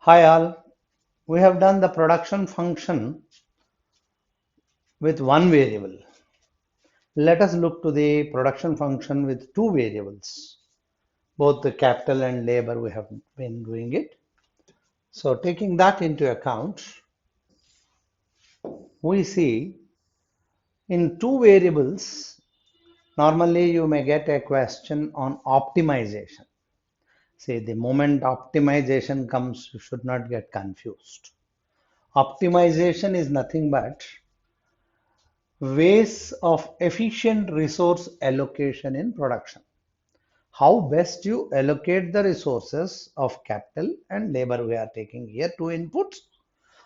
Hi all, we have done the production function with one variable. Let us look to the production function with two variables. Both the capital and labor we have been doing it. So taking that into account, we see in two variables, normally you may get a question on optimization. See, the moment optimization comes, you should not get confused. Optimization is nothing but ways of efficient resource allocation in production. How best you allocate the resources of capital and labor we are taking here, two inputs.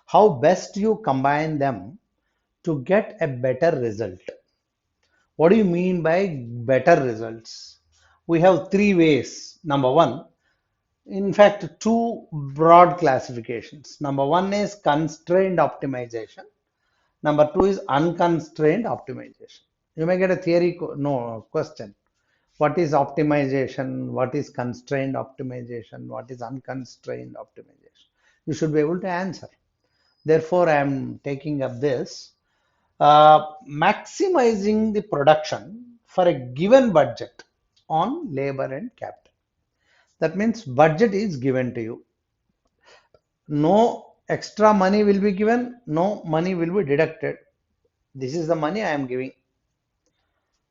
How best you combine them to get a better result. What do you mean by better results? We have three ways. Number one, in fact, two broad classifications. Number one is constrained optimization. Number two is unconstrained optimization. You may get a theory no question. What is optimization? What is constrained optimization? What is unconstrained optimization? You should be able to answer. Therefore, I am taking up this maximizing the production for a given budget on labor and capital. That means budget is given to you. No extra money will be given, no money will be deducted. This is the money I am giving.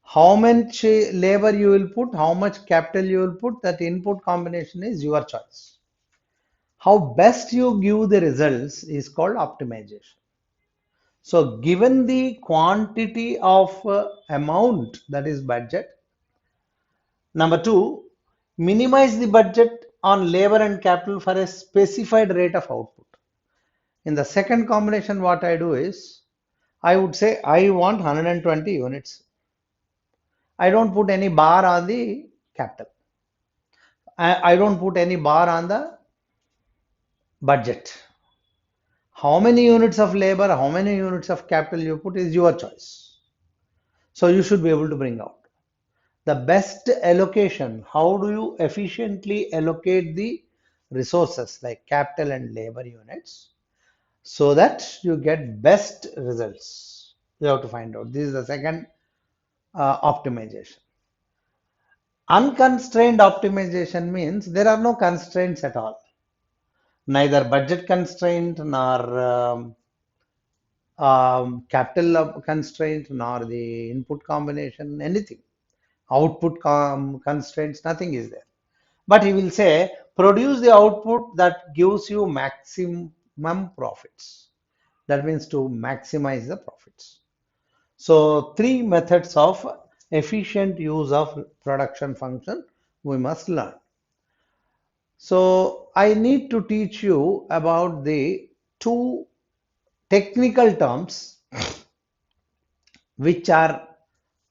How much labor you will put, how much capital you will put, that input combination is your choice. How best you give the results is called optimization. So given the quantity of amount, that is budget. Number two, minimize the budget on labor and capital for a specified rate of output. In the second combination, what I do is, I would say I want 120 units. I don't put any bar on the capital. I don't put any bar on the budget. How many units of labor, how many units of capital you put is your choice. So you should be able to bring out the best allocation. How do you efficiently allocate the resources like capital and labor units so that you get best results? You have to find out. This is the second optimization. Unconstrained optimization means there are no constraints at all, neither budget constraint nor capital constraint nor the input combination, anything. Output constraints, nothing is there. But he will say, produce the output that gives you maximum profits. That means to maximize the profits. So three methods of efficient use of production function we must learn. So I need to teach you about the two technical terms which are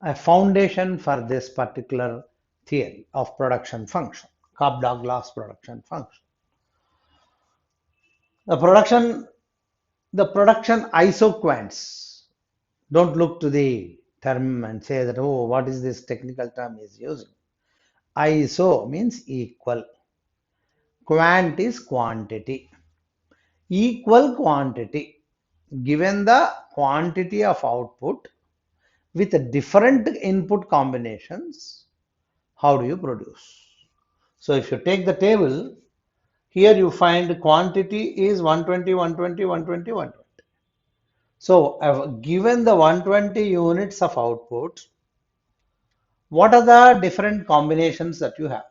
a foundation for this particular theory of production function, Cobb-Douglas production function. The production, the production isoquants. Don't look to the term and say that, oh, what is this technical term is using? Iso means equal. Quant is quantity. Equal quantity. Given the quantity of output with different input combinations, how do you produce? So if you take the table, here you find quantity is 120, 120, 120, 120. So given the 120 units of output, what are the different combinations that you have?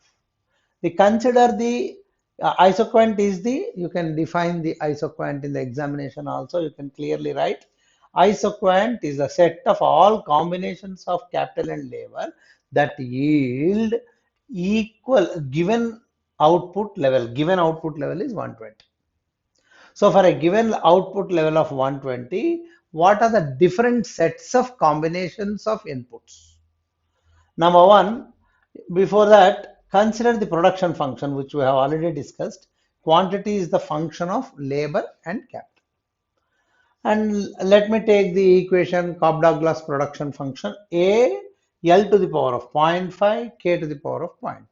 We consider the isoquant is the, you can define the isoquant in the examination also, you can clearly write. Isoquant is a set of all combinations of capital and labor that yield equal given output level. Given output level is 120. So for a given output level of 120, what are the different sets of combinations of inputs? Number one, before that, consider the production function, which we have already discussed. Quantity is the function of labor and capital. And let me take the equation Cobb-Douglas production function A L to the power of 0.5 K to the power of 0.5.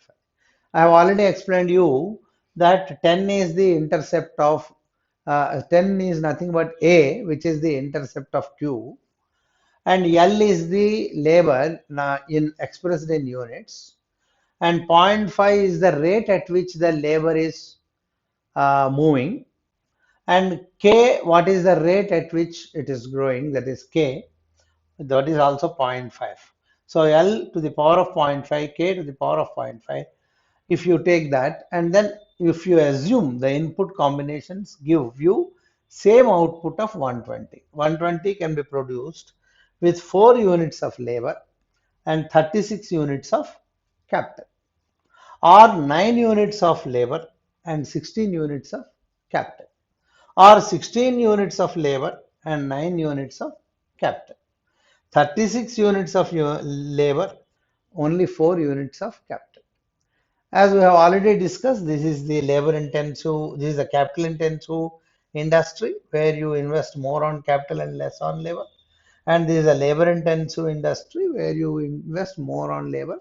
I have already explained you that 10 is the intercept of 10 is nothing but A, which is the intercept of Q, and L is the labor in expressed in units, and zero point 0.5 is the rate at which the labor is moving, and K, what is the rate at which it is growing, that is K, that is also zero point 0.5. So L to the power of zero point 0.5, K to the power of zero point 0.5. If you take that and then if you assume the input combinations give you same output of 120. 120 can be produced with 4 units of labor and 36 units of capital, or 9 units of labor and 16 units of capital, or 16 units of labor and 9 units of capital. 36 units of labor, only 4 units of capital. As we have already discussed, this is the labor intensive, this is the capital intensive industry where you invest more on capital and less on labor. And this is a labor intensive industry where you invest more on labor,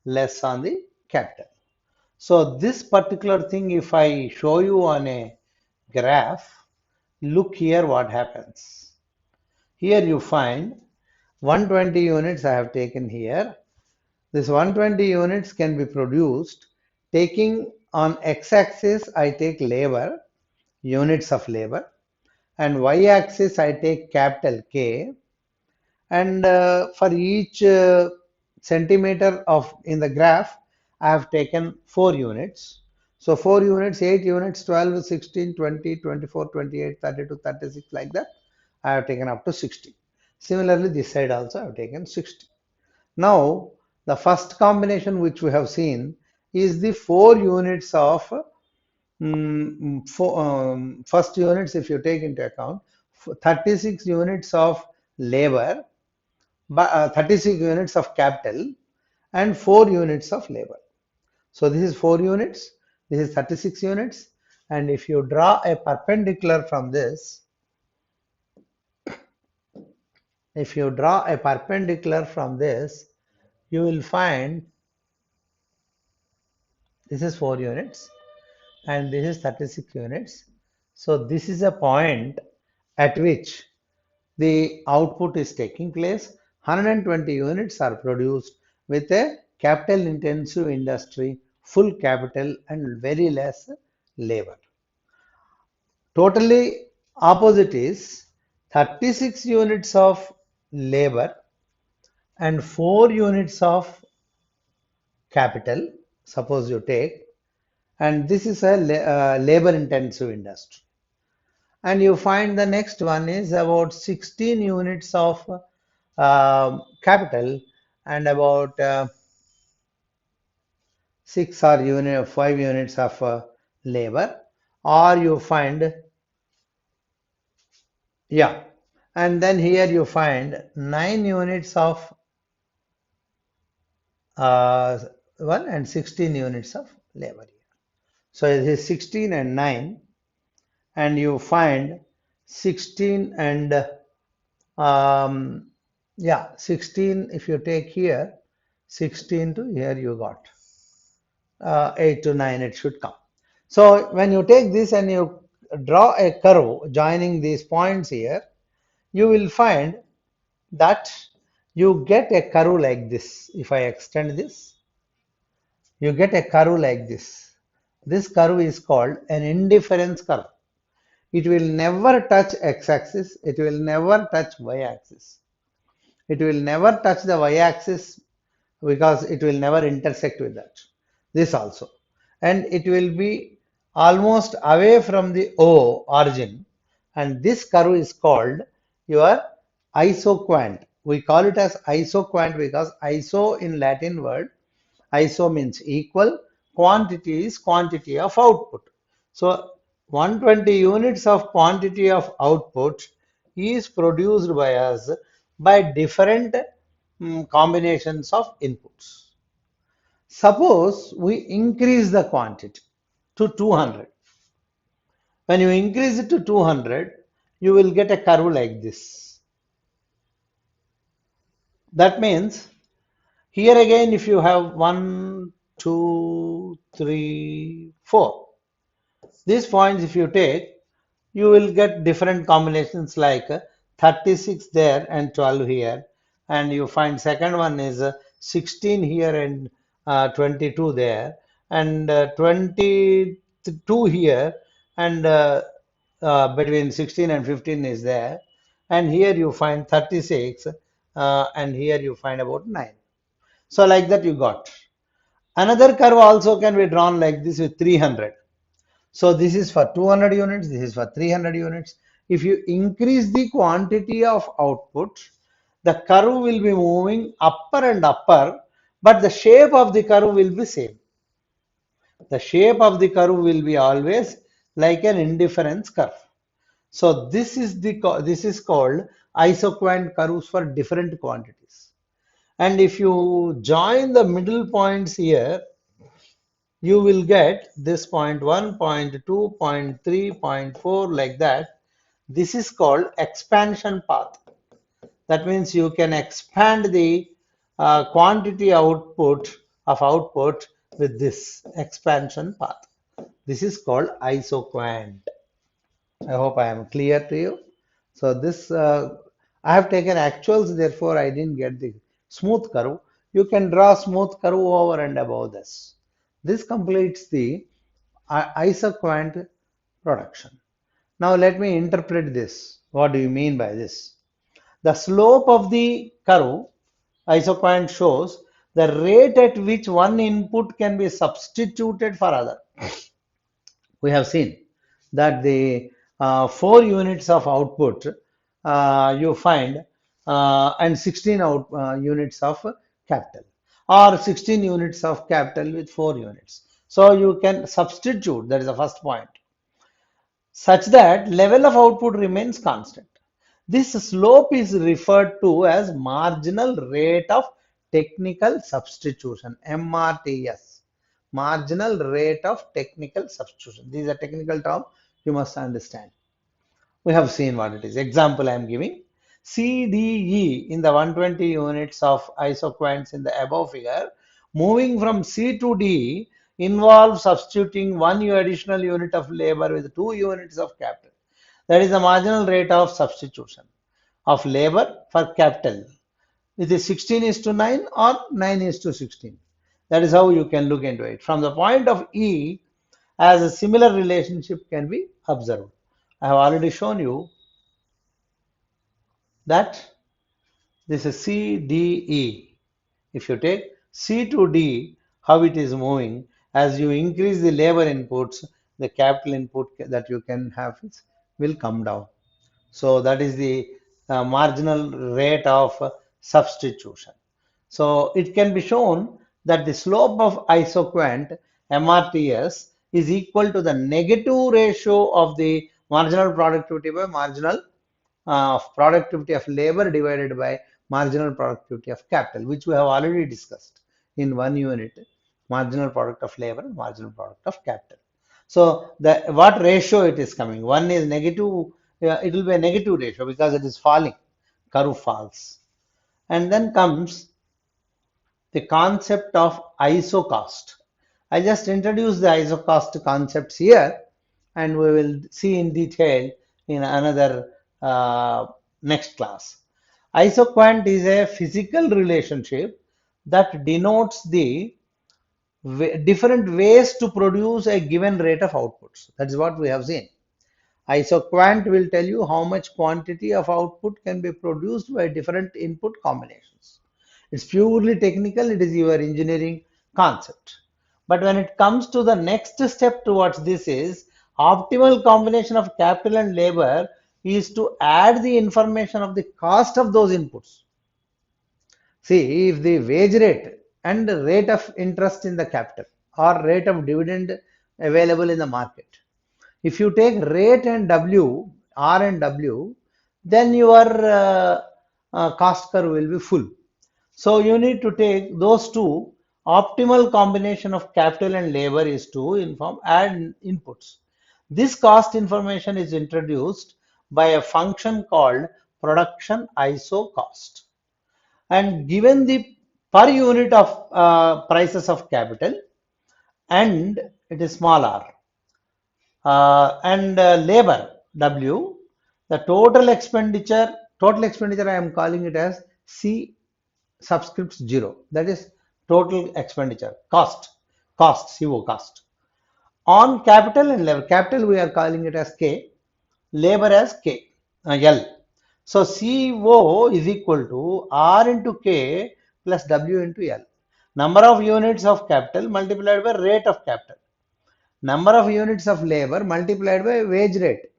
less on the capital. So this particular thing, if I show you on a graph, look here what happens. Here you find 120 units I have taken here. This 120 units can be produced taking on x-axis I take labor, units of labor, and y-axis I take capital K, and for each centimeter of in the graph I have taken 4 units. So 4 units, 8 units, 12, 16, 20, 24, 28, 32, 36, like that I have taken up to 60. Similarly, this side also I have taken 60. Now, the first combination which we have seen is the 4 units of first units, if you take into account 36 units of labor, 36 units of capital, and 4 units of labor. So this is 4 units, this is 36 units, and if you draw a perpendicular from this, if you draw a perpendicular from this, you will find this is 4 units and this is 36 units. So this is a point at which the output is taking place. 120 units are produced with a capital intensive industry, full capital and very less labor. Totally opposite is 36 units of labor and 4 units of capital, suppose you take, and this is a labor intensive industry. And you find the next one is about 16 units of capital and about 6 or 5 units of labor, or you find, yeah, and then here you find 9 units of uh, one and 16 units of labor. So it is 16 and 9, and you find 16 and yeah, 16, if you take here 16 to here, you got 8 to 9, it should come. So when you take this and you draw a curve joining these points here, you will find that you get a curve like this. If I extend this, you get a curve like this. This curve is called an indifference curve. It will never touch x-axis, it will never touch y-axis. It will never touch the y-axis because it will never intersect with that. This also. And it will be almost away from the O origin. And this curve is called your isoquant. We call it as isoquant because iso in Latin word, iso means equal, quantity is quantity of output. So 120 units of quantity of output is produced by us by different combinations of inputs. Suppose we increase the quantity to 200. When you increase it to 200, you will get a curve like this. That means here again, if you have 1, 2, 3, 4, These points, if you take, you will get different combinations like 36 there and 12 here, and you find second one is 16 here and 22 there, and 22 here, and between 16 and 15 is there, and here you find 36, and here you find about 9. So like that you got. Another curve also can be drawn like this with 300. So this is for 200 units, this is for 300 units. If you increase the quantity of output, the curve will be moving upper and upper, but the shape of the curve will be same. The shape of the curve will be always like an indifference curve. So this is called isoquant curves for different quantities. And if you join the middle points here, you will get this point 1, point 2, point 3, point 4 like that. This is called expansion path. That means you can expand the quantity output with this expansion path. This is called isoquant. I hope I am clear to you. So this I have taken actuals, therefore I didn't get the smooth curve. You can draw smooth curve over and above this. This completes the isoquant production. Now let me interpret this. What do you mean by this? The slope of the curve isoquant shows the rate at which one input can be substituted for other. We have seen that the 4 units of output you find and 16 units of capital, or 16 units of capital with 4 units. So you can substitute, that is the first point, such that level of output remains constant. This slope is referred to as marginal rate of technical substitution, MRTS, marginal rate of technical substitution. These are technical term you must understand. We have seen what it is. Example I am giving. CDE in the 120 units of isoquants in the above figure, moving from C to D involves substituting one additional unit of labor with 2 units of capital. That is the marginal rate of substitution of labor for capital. It is 16 is to 9 or 9 is to 16. That is how you can look into it. From the point of E, as a similar relationship can be observed. I have already shown you that this is CDE. If you take C to D, how it is moving, as you increase the labor inputs, the capital input that you can have will come down. So that is the marginal rate of substitution. So it can be shown that the slope of isoquant MRTS is equal to the negative ratio of the marginal productivity by marginal productivity of labor divided by marginal productivity of capital, which we have already discussed in 1 unit, marginal product of labor, marginal product of capital. So the what ratio it is coming? One is negative, it will be a negative ratio because it is falling, curve falls. And then comes the concept of isocost. I just introduced the isocost concepts here, and we will see in detail in another next class. Isoquant is a physical relationship that denotes the different ways to produce a given rate of outputs. That is what we have seen. Isoquant will tell you how much quantity of output can be produced by different input combinations. It's purely technical, it is your engineering concept. But when it comes to the next step towards this is optimal combination of capital and labor is to add the information of the cost of those inputs. See, if the wage rate and rate of interest in the capital or rate of dividend available in the market, if you take rate and W, R and W, then your cost curve will be full. So you need to take those two. Optimal combination of capital and labor is to add inputs. This cost information is introduced by a function called production iso cost. And given the per unit of prices of capital, and it is small r, And labor W, the total expenditure I am calling it as C subscripts 0. That is total expenditure, CO cost. On capital and labor, capital we are calling it as K, labor as L. So CO is equal to R into K plus W into L. Number of units of capital multiplied by rate of capital. Number of units of labor multiplied by wage rate.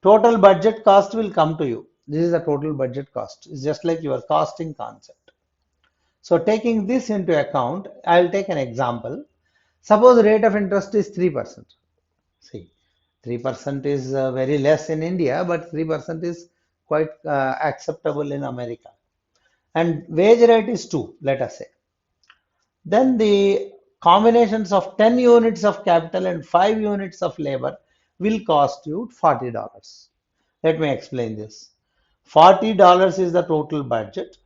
Total budget cost will come to you. This is the total budget cost. It's just like your costing concept. So taking this into account, I will take an example. Suppose the rate of interest is 3%. See, 3% is very less in India, but 3% is quite acceptable in America. And wage rate is 2, let us say. Then the combinations of 10 units of capital and 5 units of labor will cost you $40. Let me explain this. $40 is the total budget.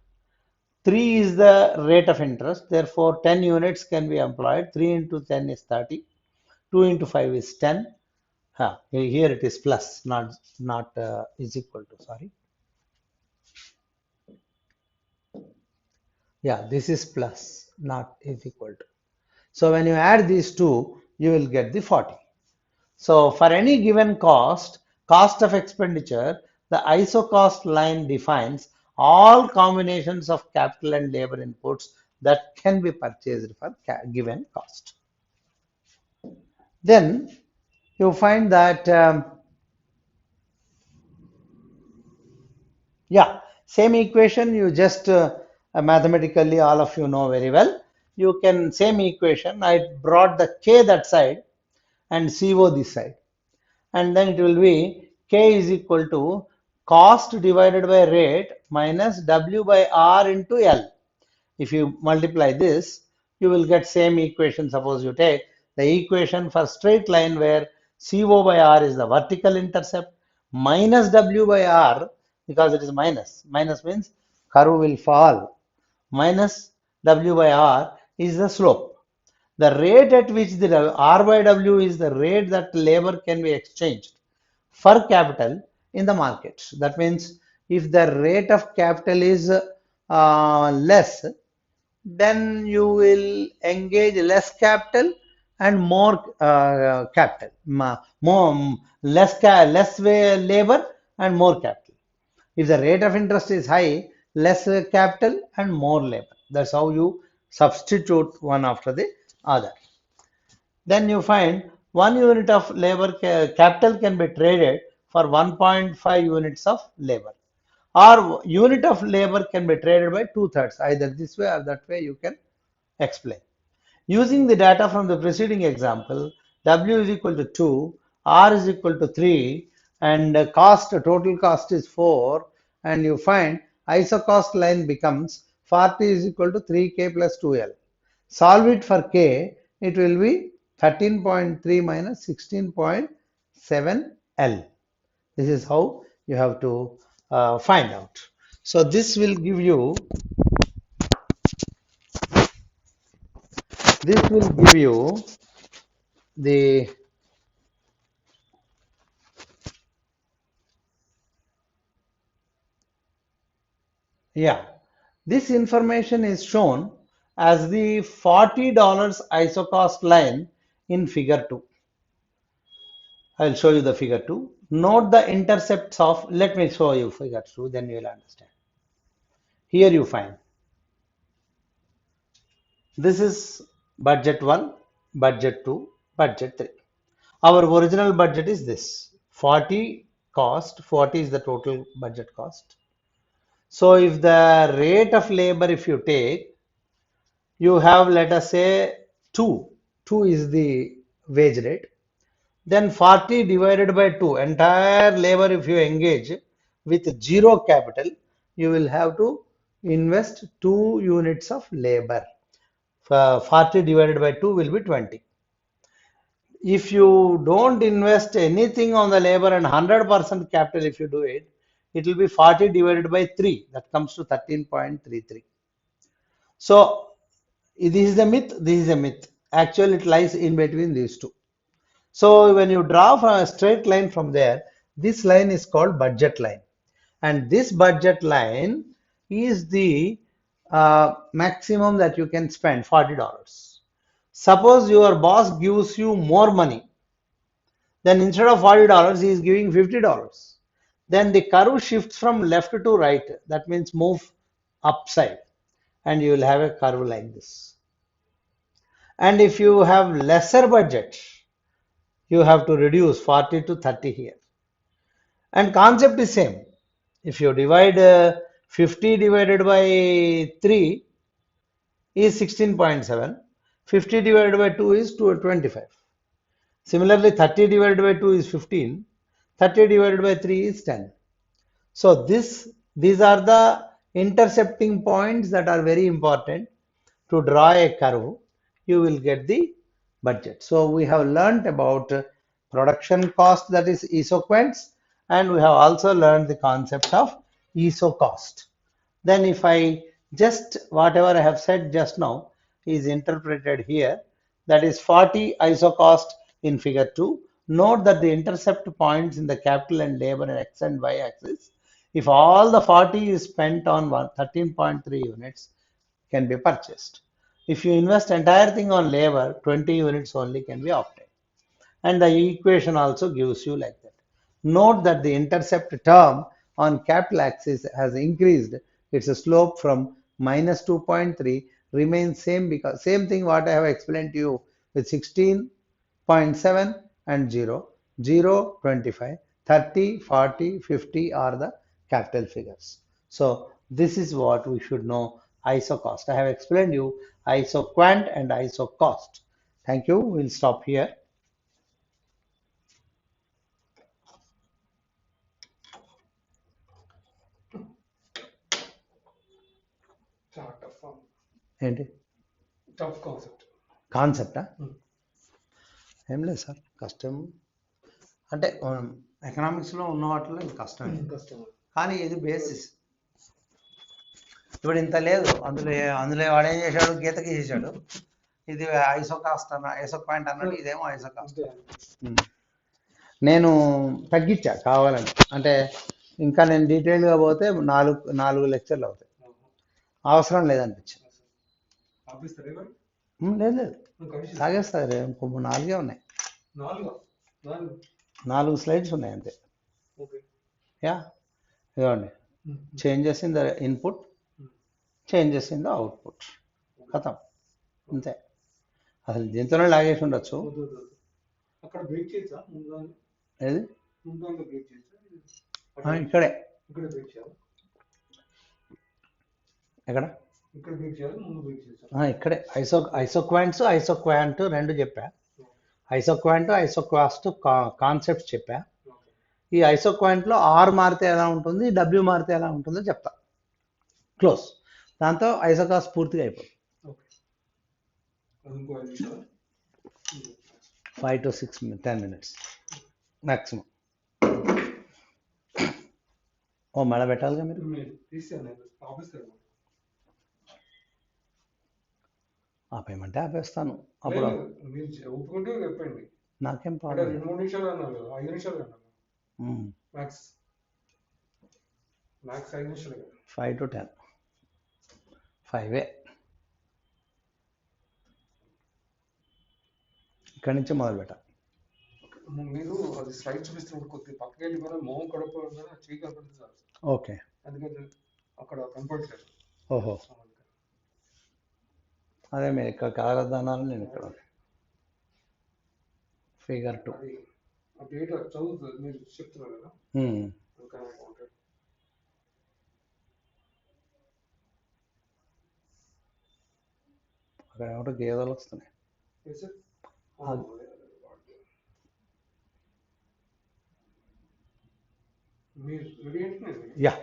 3 is the rate of interest. Therefore, 10 units can be employed. 3 into 10 is 30. 2 into 5 is 10. Here it is plus, not is equal to, sorry. Yeah, this is plus, not is equal to. So when you add these two, you will get the 40. So for any given cost of expenditure, the ISO cost line defines all combinations of capital and labor inputs that can be purchased for given cost. Then you find that, yeah, same equation you just mathematically all of you know very well. You can, same equation, I brought the K that side and CO this side. And then it will be K is equal to cost divided by rate minus W by R into L. If you multiply this, you will get same equation. Suppose you take the equation for straight line where CO by R is the vertical intercept minus W by R, because it is minus. Minus means curve will fall. Minus W by R is the slope. The rate at which the R by W is the rate that labor can be exchanged for capital in the market. That means if the rate of capital is less, then you will engage less capital and more capital, less labor and more capital. If the rate of interest is high, less capital and more labor. That's how you substitute one after the other. Then you find 1 unit of labor capital can be traded for 1.5 units of labor, or unit of labor can be traded by 2/3, either this way or that way you can explain. Using the data from the preceding example, W is equal to 2, R is equal to 3, and total cost is 4, and you find ISO cost line becomes 40 is equal to 3K plus 2L. Solve it for K, it will be 13.3 minus 16.7L. This is how you have to find out. So this will give you the this information is shown as the $40 ISO cost line in figure 2. I will show you the figure 2. Note the intercepts of, let me show you figure 2, then you will understand. Here you find this is budget 1, budget 2, budget 3. Our original budget is this 40 cost, 40 is the total budget cost. So if the rate of labor, if you take, you have, let us say 2 is the wage rate, then 40 divided by 2, entire labor if you engage with 0 capital, you will have to invest 2 units of labor. 40 divided by 2 will be 20. If you don't invest anything on the labor and 100% capital, if you do it, it will be 40 divided by 3, that comes to 13.33. So this is a myth, this is a myth. Actually, it lies in between these two. So when you draw from a straight line from there, this line is called budget line. And this budget line is the maximum that you can spend, $40. Suppose your boss gives you more money, then instead of $40, he is giving $50. Then the curve shifts from left to right. That means move upside, and you will have a curve like this. And if you have lesser budget, you have to reduce 40 to 30 here. And concept is same. If you divide 50 divided by 3 is 16.7. 50 divided by 2 is 25. Similarly, 30 divided by 2 is 15. 30 divided by 3 is 10. So these are the intercepting points that are very important to draw a curve. You will get the budget. So we have learned about production cost, that is isoquants, and we have also learned the concept of iso cost. Then if I just whatever I have said just now is interpreted here, that is 40 iso cost in figure 2. Note that the intercept points in the capital and labor and x and y axis, if all the 40 is spent on 13.3 units, can be purchased. If you invest entire thing on labor, 20 units only can be obtained. And the equation also gives you like that. Note that the intercept term on capital axis has increased. Its slope from minus 2.3 remains same, because same thing what I have explained to you with 16.7 and 0, 0, 25, 30, 40, 50 are the capital figures. So this is what we should know iso cost. I have explained you iso quant and iso cost. Thank you. We'll stop here. చాలా tough ఏంటి tough concept కాన్సెప్టా? ఏం లేదు sir, కష్టం అంటే ఎకనామిక్స్లో ఉన్న వాటిలో ఇది కష్టమే, కష్టం. కానీ ఇది బేసిస్. ఇప్పుడు ఇంత లేదు అందులో, అందులో వాడు ఏం చేశాడు, గీతకి చేశాడు. ఇది ఐసో కాస్ట్ అన్న, ఐసో పాయింట్ అన్నాడు, ఇదేమో ఐసో కాస్ట్. నేను తగ్గించా కావాలని, అంటే ఇంకా నేను డీటెయిల్గా పోతే నాలుగు లెక్చర్లు అవుతాయి, అవసరం లేదనిపించింది. లేదు లేదు, తాగేస్తారు, ఇంకో 4 ఉన్నాయి, 4 స్లైడ్స్ ఉన్నాయి అంతే. యా, ఇదిగోండి, changes in the input, changes in the output, కథం అంతే. అసలు దీంతోనే లాగేసి ఉండొచ్చు. ఏది ఇక్కడే, ఎక్కడ ఇక్కడే ఐసోక్వాంట్స్ ఐసోక్వాంట్ రెండు చెప్పా. ఐసోక్వాంట్ ఐసోక్వాస్ట్ కాన్సెప్ట్స్ చెప్పా. ఈ ఐసోక్వాంట్లో ఆర్ మారితే ఎలా ఉంటుంది, డబ్ల్యూ మారితే ఎలా ఉంటుందో చెప్తా. క్లోజ్. దాంతో ఐసోకాస్ట్ పూర్తిగా అయిపోతుంది. 5 to 10 minutes మ్యాక్సిమం. ఓ మెడ పెట్టాలిగా మీరు. ఆపేయమంటే ఆపేస్తాను. అప్పుడు నాకేం ప్రాబ్లం. 5 to 10, 5 ఇక్కడి నుంచి మొదలు పెట్టాలి. మీరు అది స్లైడ్ చూపిస్తున్నప్పుడు కొద్దిగా పక్కకి వెళ్ళిపోయినా మొహం కడప చేయి కనపడుతుంది సార్. ఓకే, అందుకని అక్కడ కనపడట్లేదు. ఓహో, అదే మీరు ఇక్కడ కదలద్దన్నారు, నేను ఇక్కడ ఫిగర్ 2 డేటా చదువుతుంది, మీరు చెప్తున్నారు కదా. అక్కడ ఏమిటో గేదెలు వస్తున్నాయి. మీరు రెడీ అంటే యా.